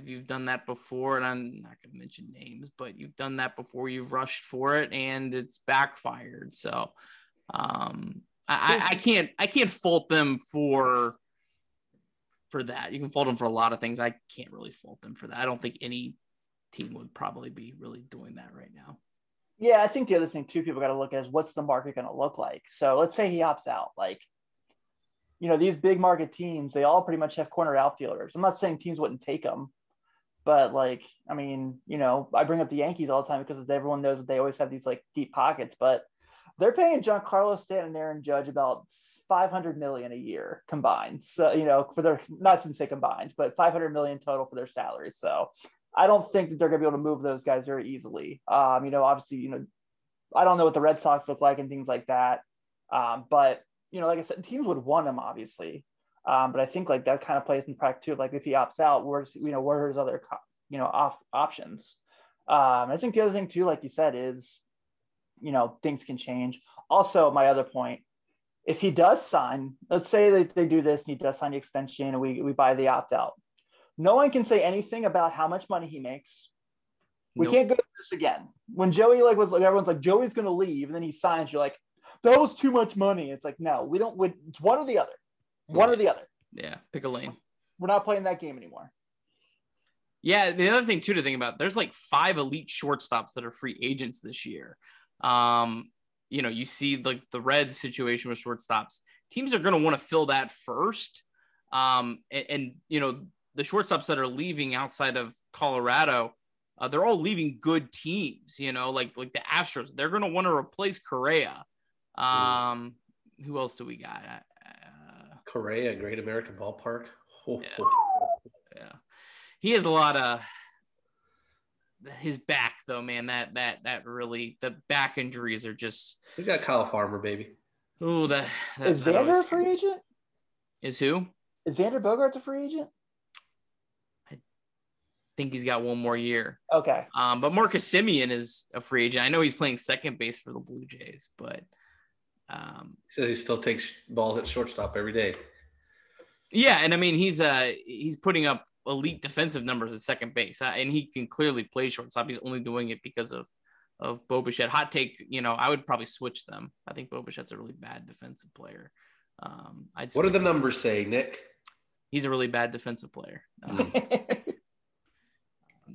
you've done that before. And I'm not going to mention names, but you've done that before. You've rushed for it and it's backfired. So I can't fault them for that. You can fault them for a lot of things. I can't really fault them for that. I don't think any team would probably be really doing that right now. Yeah, I think the other thing too people got to look at is what's the market going to look like. So let's say he opts out. Like, you know, these big market teams, they all pretty much have corner outfielders. I'm not saying teams wouldn't take them, but like, I mean, you know, I bring up the Yankees all the time because everyone knows that they always have these like deep pockets, but they're paying Giancarlo Stanton and Aaron Judge about $500 million a year combined. So, you know, for their, not since they combined, but $500 million total for their salaries. So I don't think that they're going to be able to move those guys very easily. You know, obviously, you know, I don't know what the Red Sox look like and things like that. But, you know, like I said, teams would want him, obviously. But I think like that kind of plays in practice too. Like if he opts out, where's, you know, where are his other, you know, options? I think the other thing too, like you said, is, you know, things can change. Also, my other point, if he does sign, let's say that they do this and he does sign the extension and we buy the opt out. No one can say anything about how much money he makes. We can't go through this again. When Joey was like, everyone's like, Joey's going to leave, and then he signs. You're like, that was too much money. It's like, no, we don't. It's one or the other. One or the other. Yeah, pick a lane. We're not playing that game anymore. Yeah, the other thing too to think about, there's like 5 elite shortstops that are free agents this year. You know, you see like the Reds situation with shortstops. Teams are going to want to fill that first. And you know, the shortstops that are leaving outside of Colorado, they're all leaving good teams, you know, like the Astros. They're going to want to replace Correa. Who else do we got? Correa, Great American Ballpark. Yeah. He has a lot of his back, though, man. That really, the back injuries are just. We got Kyle Farmer, baby. Oh, that is Xander a free agent? Is who? Is Xander Bogaerts a free agent? I think he's got one more year. Okay. But Marcus Semien is a free agent. I know he's playing second base for the Blue Jays, but he says he still takes balls at shortstop every day. Yeah, and I mean he's putting up elite defensive numbers at second base, and he can clearly play shortstop. He's only doing it because of Bo Bichette. Hot take, I would probably switch them. I think Bo Bichette's a really bad defensive player. What do the numbers say, Nick? He's a really bad defensive player.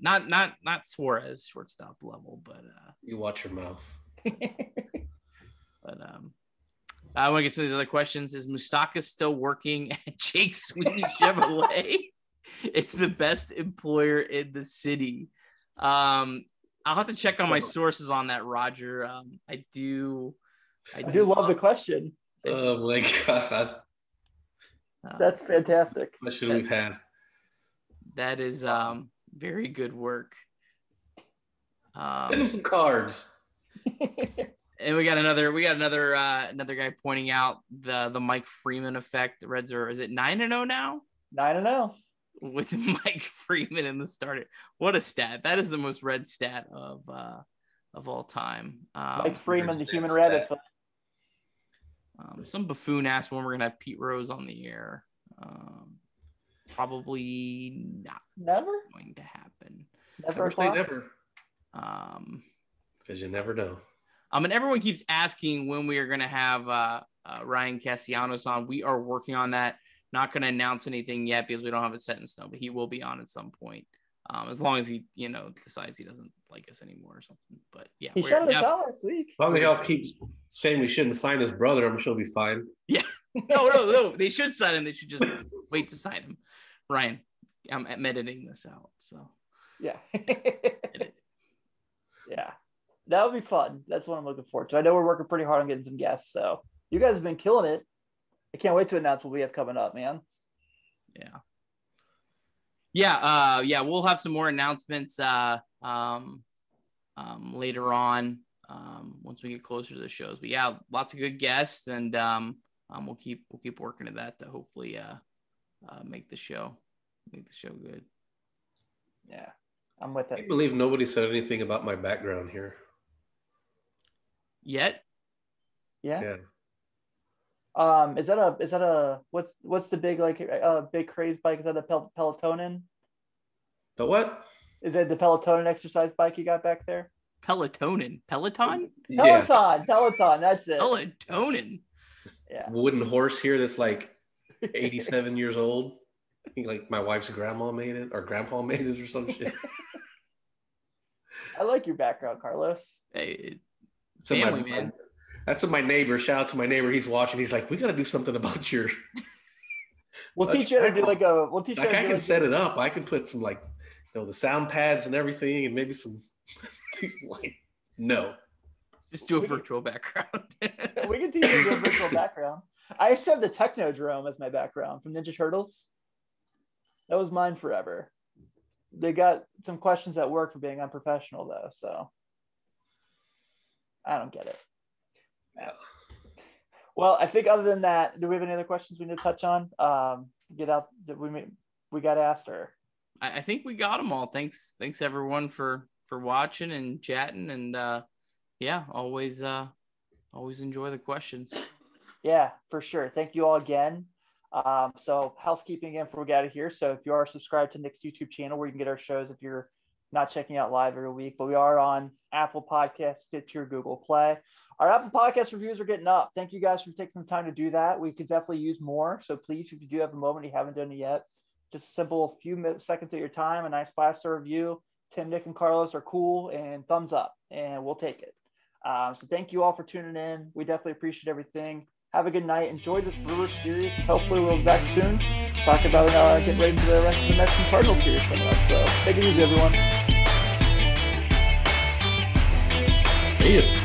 Not Suarez shortstop level, but you watch your mouth. But I want to get some of these other questions. Is Mustaka still working at Jake Sweeney Chevrolet? It's the best employer in the city. I'll have to check on my sources on that, Roger. I do love the question. Oh my God. That's fantastic. Question we've had. That is very good work. Send him some cards. And we got another guy pointing out the Mike Freeman effect. The Reds are, is it 9-0 now? 9-0. With Mike Freeman in the starter. What a stat. That is the most Red stat of all time. Mike Freeman, the human rabbit. Some buffoon asked when we're going to have Pete Rose on the air. Probably not. Never going to happen. Never say never. Because you never know. And everyone keeps asking when we are going to have Ryan Castellanos on. We are working on that. Not going to announce anything yet because we don't have it set in stone, but he will be on at some point. As long as he, decides he doesn't like us anymore or something. But yeah, he shut us out last week. As long as y'all keep saying we shouldn't sign his brother, I'm sure he'll be fine. Yeah. No. They should sign him. They should just wait to sign him. Ryan, I'm editing this out. So yeah. Yeah. That would be fun. That's what I'm looking forward to. I know we're working pretty hard on getting some guests, so you guys have been killing it. I can't wait to announce what we have coming up, man. Yeah. We'll have some more announcements later on once we get closer to the shows. But yeah, lots of good guests, and we'll keep working at that to hopefully make the show good. Yeah, I'm with it. I can't believe nobody said anything about my background here. Yet? Yeah. Is that a what's the big big craze bike? Is that a Pelotonin? The what? Is it the Pelotonin exercise bike you got back there? Peloton? Peloton, Yeah. Peloton, that's it. Pelotonin. Yeah. Wooden horse here that's like 87 years old. I think like my wife's grandma made it or grandpa made it or some shit. I like your background, Carlos. Hey, So family, man. That's what my neighbor, shout out to my neighbor, he's watching. He's like, we got to do something about your. We'll teach you how to do I can set it up. I can put some the sound pads and everything and maybe some no. Just do a virtual background. We can teach you to do a virtual background. I used to have the Technodrome as my background from Ninja Turtles. That was mine forever. They got some questions at work for being unprofessional though, so I don't get it. Yeah. Well, I think other than that, do we have any other questions we need to touch on? Get out that we got asked, or I think we got them all. Thanks everyone for watching and chatting, and always enjoy the questions. Yeah, for sure. Thank you all again. So housekeeping again before we get out of here. So if you are subscribed to Nick's YouTube channel where you can get our shows if you're not checking out live every week, but we are on Apple Podcasts, Stitcher, Google Play. Our Apple Podcast reviews are getting up. Thank you guys for taking some time to do that. We could definitely use more. So please, if you do have a moment, you haven't done it yet, just a simple few seconds of your time, a nice 5-star review. Tim, Nick, and Carlos are cool, and thumbs up, and we'll take it. So thank you all for tuning in. We definitely appreciate everything. Have a good night. Enjoy this Brewers series. Hopefully we'll be back soon. Talk about getting ready for the rest of the Mets and Cardinals series coming up. So take it easy, everyone. See you.